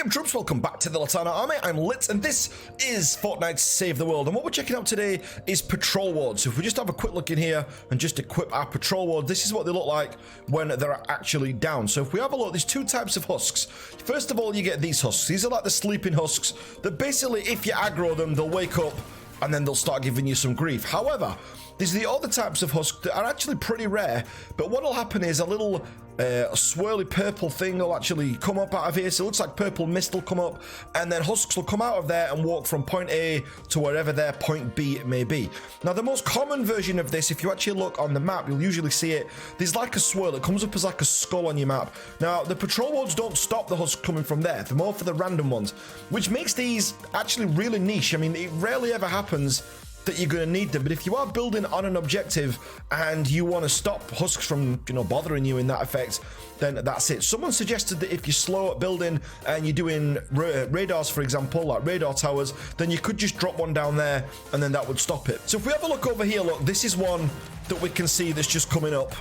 game troops, welcome back to the Litanah Army. I'm Lit, and this is Fortnite Save the World. And what we're checking out today is patrol wards. So if we just have a quick look in here and just equip our patrol ward, this is what they look like when they're actually down. So if we have a look, there's two types of husks. First of all, you get these husks. These are like the sleeping husks that basically, if you aggro them, they'll wake up and then they'll start giving you some grief. However, there's the other types of husks that are actually pretty rare, but what will happen is a little swirly purple thing will actually come up out of here. So it looks like purple mist will come up, and then husks will come out of there and walk from point A to wherever their point B may be. Now, the most common version of this, if you actually look on the map, you'll usually see it. There's like a swirl. It comes up as like a skull on your map. Now, the patrol wards don't stop the husks coming from there. They're more for the random ones, which makes these actually really niche. I mean, it rarely ever happens that you're going to need them, but if you are building on an objective and you want to stop husks from, you know, bothering you in that effect, then that's it. Someone suggested that if you're slow at building and you're doing radars, for example, like radar towers, then you could just drop one down there and then that would stop it. So if we have a look over here, look, this is one that we can see that's just coming up.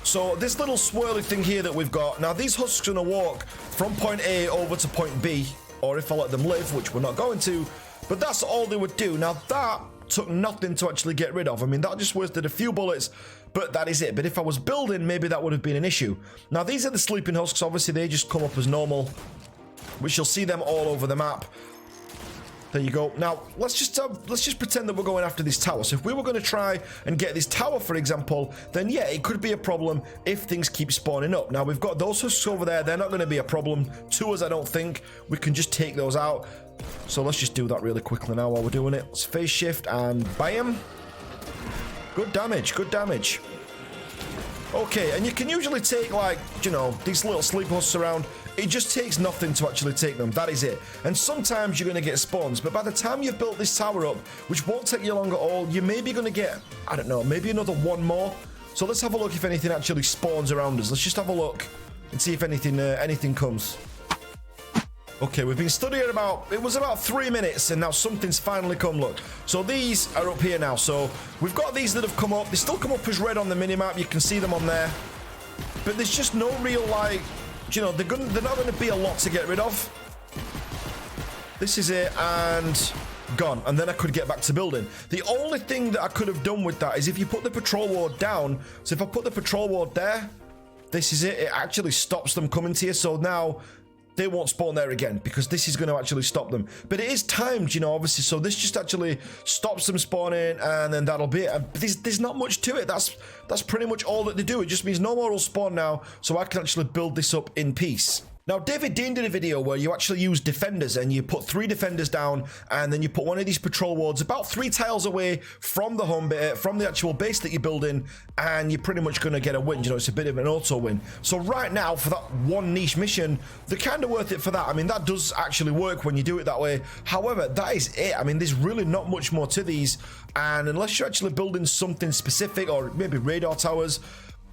So this little swirly thing here that we've got, now these husks are going to walk from point A over to point B, or if I let them live, which we're not going to, but that's all they would do. Now that took nothing to actually get rid of. I mean, that just wasted a few bullets, but that is it. But if I was building, maybe that would have been an issue. Now these are the sleeping husks. Obviously they just come up as normal, which you'll see them all over the map. There you go. Now let's just pretend that we're going after this tower. So if we were going to try and get this tower, for example, then yeah, it could be a problem if things keep spawning up. Now we've got those husks over there. They're not going to be a problem to us, I don't think. We can just take those out. So let's just do that really quickly now while we're doing it. Let's phase shift and bam. Good damage, good damage. Okay, and you can usually take, like, you know, these little sleep husks around. It just takes nothing to actually take them. That is it. And sometimes you're going to get spawns, but by the time you've built this tower up, which won't take you long at all, you're maybe going to get, I don't know, maybe another one more. So let's have a look if anything actually spawns around us. Let's just have a look and see if anything comes. Okay, we've been studying it was about 3 minutes, and now something's finally come, look. So these are up here now. So we've got these that have come up. They still come up as red on the minimap. You can see them on there. But there's just no real, like, you know, they're not going to be a lot to get rid of. This is it, and gone. And then I could get back to building. The only thing that I could have done with that is if you put the patrol ward down. So if I put the patrol ward there, this is it. It actually stops them coming to you. So now they won't spawn there again because this is going to actually stop them. But it is timed, you know, obviously. So this just actually stops them spawning, and then that'll be it. There's not much to it. That's pretty much all that they do. It just means no more will spawn now, so I can actually build this up in peace. Now, David Dean did a video where you actually use defenders, and you put 3 defenders down, and then you put one of these patrol wards about 3 tiles away from the home bit, from the actual base that you're building, and you're pretty much going to get a win. You know, it's a bit of an auto win. So right now, for that one niche mission, they're kind of worth it for that. I mean, that does actually work when you do it that way. However, that is it. I mean, there's really not much more to these, and unless you're actually building something specific, or maybe radar towers,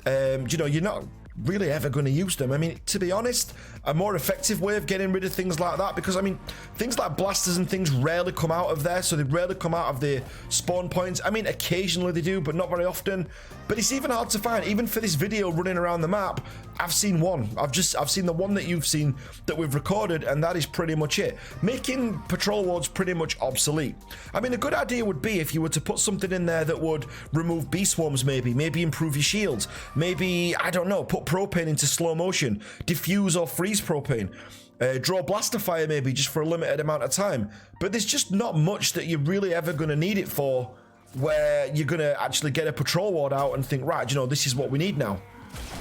you know, you're not really ever going to use them. I mean, to be honest, a more effective way of getting rid of things like that, because I mean, things like blasters and things rarely come out of there, so they rarely come out of the spawn points. I mean, occasionally they do, but not very often. But it's even hard to find. Even for this video running around the map, I've seen one. I've seen the one that you've seen that we've recorded, and that is pretty much it, making patrol wards pretty much obsolete. I mean, a good idea would be if you were to put something in there that would remove bee swarms, maybe improve your shields, maybe, I don't know, put propane into slow motion, diffuse or freeze propane, draw blaster fire maybe just for a limited amount of time. But there's just not much that you're really ever going to need it for, where you're going to actually get a patrol ward out and think, right, you know, this is what we need now.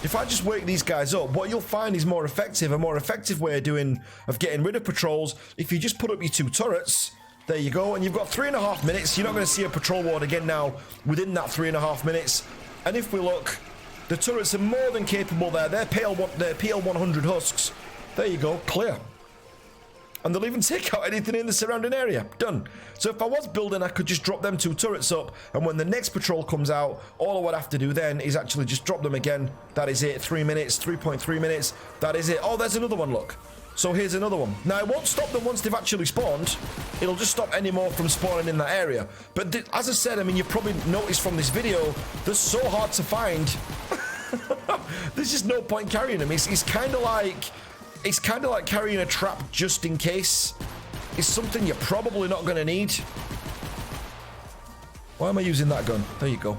If I just wake these guys up, what you'll find is a more effective way of getting rid of patrols. If you just put up your 2 turrets, there you go, and you've got 3.5 minutes. You're not going to see a patrol ward again now within that 3.5 minutes. And if we look, the turrets are more than capable there. They're PL100 husks. There you go, clear. And they'll even take out anything in the surrounding area. Done. So if I was building, I could just drop them 2 turrets up, and when the next patrol comes out, all I would have to do then is actually just drop them again. That is it. 3 minutes, 3.3 minutes. That is it. Oh, there's another one, look. So here's another one. Now, it won't stop them once they've actually spawned. It'll just stop any more from spawning in that area. But as I said, I mean, you've probably noticed from this video, they're so hard to find. There's just no point carrying them. It's kind of like it's kind of like carrying a trap just in case. It's something you're probably not going to need. Why am I using that gun? There you go.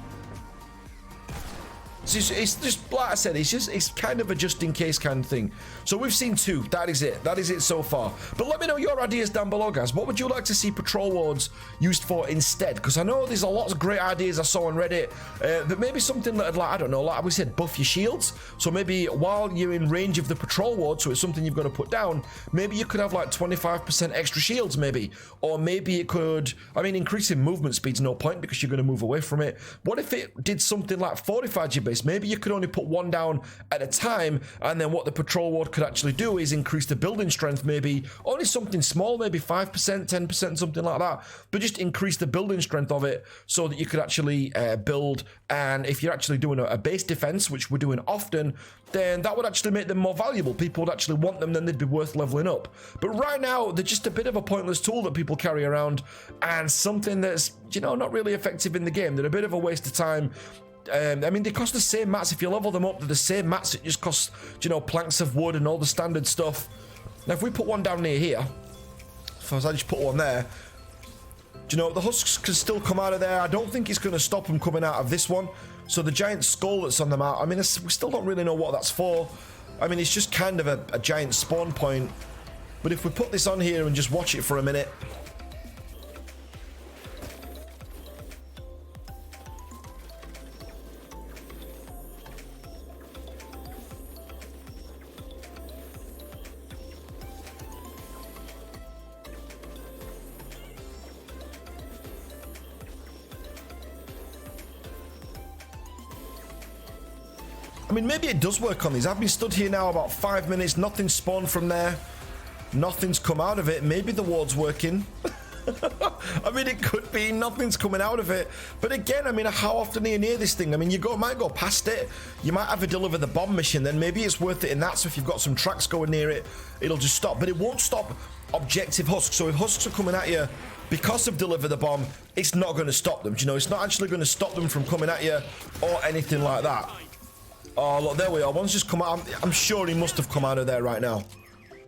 It's just like I said, it's kind of a just in case kind of thing. So we've seen 2. That is it so far. But let me know your ideas down below, guys. What would you like to see patrol wards used for instead? Because I know there's a lot of great ideas I saw on Reddit, but maybe something that, like, I don't know, like we said, buff your shields. So maybe while you're in range of the patrol ward, so it's something you've got to put down, maybe you could have like 25% extra shields, maybe. Or maybe it could, I mean, increasing movement speed's no point because you're going to move away from it. What if it did something like fortified your base? Maybe you could only put 1 down at a time, and then what the patrol ward could actually do is increase the building strength, maybe only something small, maybe 5%, 10%, something like that, but just increase the building strength of it so that you could actually build. And if you're actually doing a base defense, which we're doing often, then that would actually make them more valuable. People would actually want them, then they'd be worth leveling up. But right now, they're just a bit of a pointless tool that people carry around, and something that's, you know, not really effective in the game. They're a bit of a waste of time. I mean, they cost the same mats. If you level them up, they're the same mats. It just costs, you know, planks of wood and all the standard stuff. Now, if we put one down near here, if I just put one there, do you know, the husks can still come out of there. I don't think it's going to stop them coming out of this one. So the giant skull that's on them out, I mean, we still don't really know what that's for. I mean, it's just kind of a giant spawn point. But if we put this on here and just watch it for a minute. I mean, maybe it does work on these. I've been stood here now about 5 minutes. Nothing's spawned from there. Nothing's come out of it. Maybe the ward's working. I mean, it could be. Nothing's coming out of it. But again, I mean, how often are you near this thing? I mean, you might go past it. You might have to deliver the bomb mission. Then maybe it's worth it in that. So if you've got some tracks going near it, it'll just stop. But it won't stop objective husks. So if husks are coming at you because of deliver the bomb, it's not going to stop them. Do you know, it's not actually going to stop them from coming at you or anything like that. Oh, look, there we are. One's just come out. I'm sure he must have come out of there right now.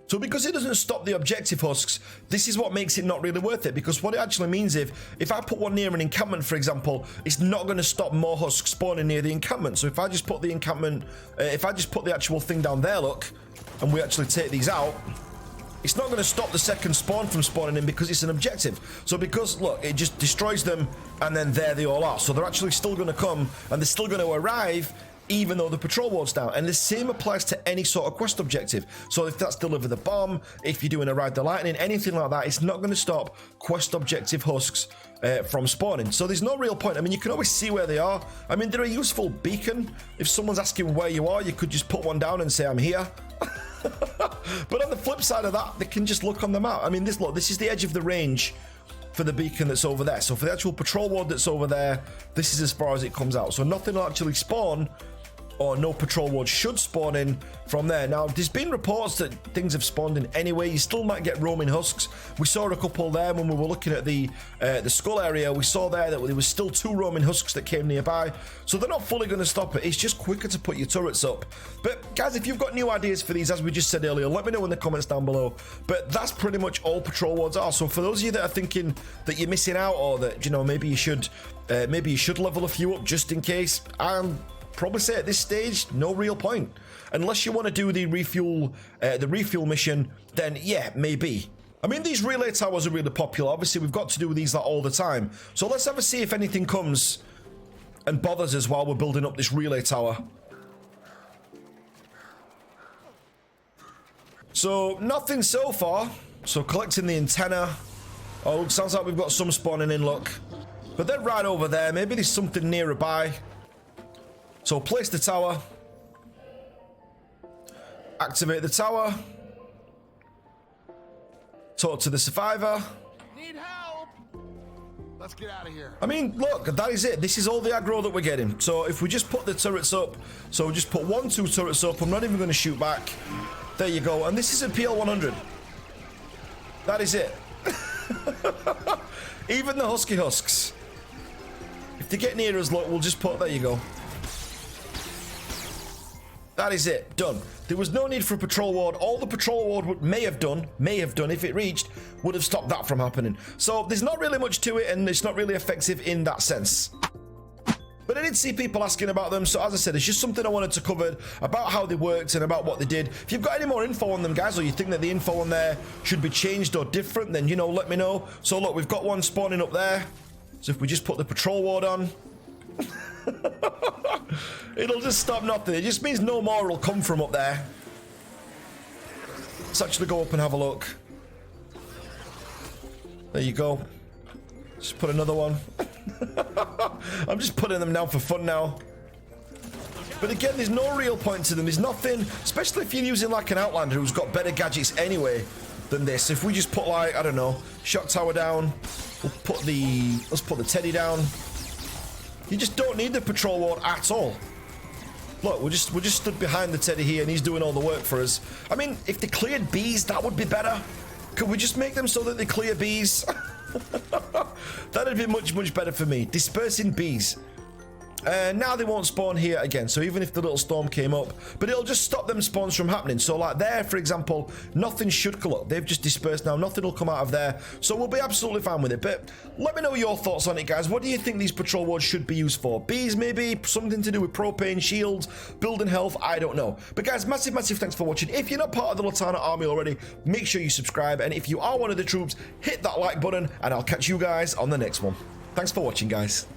So because it doesn't stop the objective husks, this is what makes it not really worth it. Because what it actually means, if I put one near an encampment, for example, it's not going to stop more husks spawning near the encampment. So if I just put the encampment, if I just put the actual thing down there, look, and we actually take these out, it's not going to stop the second spawn from spawning in because it's an objective. So because, look, it just destroys them, and then there they all are. So they're actually still going to come, and they're still going to arrive, even though the patrol ward's down. And the same applies to any sort of quest objective. So if that's deliver the bomb, if you're doing a ride the lightning, anything like that, it's not going to stop quest objective husks from spawning. So there's no real point. I mean, you can always see where they are. I mean, they're a useful beacon. If someone's asking where you are, you could just put one down and say, I'm here. But on the flip side of that, they can just look on the map. I mean, this is the edge of the range for the beacon that's over there. So for the actual patrol ward that's over there, this is as far as it comes out. So nothing will actually spawn, or no patrol ward should spawn in from there. Now, there's been reports that things have spawned in anyway. You still might get roaming husks. We saw a couple there when we were looking at the skull area. We saw there that there was still 2 roaming husks that came nearby. So they're not fully going to stop it. It's just quicker to put your turrets up. But guys, if you've got new ideas for these, as we just said earlier, let me know in the comments down below. But that's pretty much all patrol wards are. So for those of you that are thinking that you're missing out, or that, you know, maybe you should level a few up just in case, probably say at this stage, no real point. Unless you want to do the refuel mission, then yeah, maybe. I mean, these relay towers are really popular. Obviously, we've got to do these all the time. So let's have a see if anything comes and bothers us while we're building up this relay tower. So nothing so far. So collecting the antenna. Oh, sounds like we've got some spawning in, look. But they're right over there. Maybe there's something nearby. So place the tower, activate the tower, talk to the survivor. Need help. Let's get out of here. I mean, look, that is it. This is all the aggro that we're getting. So if we just put the turrets up, so just put 1, 2 turrets up, I'm not even going to shoot back. There you go. And this is a PL100. That is it. Even the husky husks. If they get near us, look, we'll just put, there you go. That is it, done. There was no need for a patrol ward. All the patrol ward may have done if it reached, would have stopped that from happening. So there's not really much to it, and it's not really effective in that sense. But I did see people asking about them, so as I said, it's just something I wanted to cover about how they worked and about what they did. If you've got any more info on them, guys, or you think that the info on there should be changed or different, then, you know, let me know. So look, we've got one spawning up there. So if we just put the patrol ward on, it'll just stop nothing. It just means no more will come from up there. Let's actually go up and have a look. There you go. Just put another one. I'm just putting them down for fun now. But again, there's no real point to them. There's nothing, especially if you're using like an Outlander who's got better gadgets anyway than this. If we just put like, I don't know, shot tower down, let's put the Teddy down. You just don't need the patrol ward at all. Look, we're just stood behind the Teddy here and he's doing all the work for us. I mean, if they cleared bees, that would be better. Could we just make them so that they clear bees? That'd be much, much better for me. Dispersing bees. Now they won't spawn here again, so even if the little storm came up, but it'll just stop them spawns from happening. So like there, for example, nothing should come up. They've just dispersed now, nothing will come out of there, so we'll be absolutely fine with it. But let me know your thoughts on it, guys. What do you think these patrol wards should be used for? Bees, maybe something to do with propane, shields, building health, I don't know. But guys, massive thanks for watching. If you're not part of the Litanah Army already, make sure you subscribe, and if you are one of the troops, hit that like button, and I'll catch you guys on the next one. Thanks for watching, guys.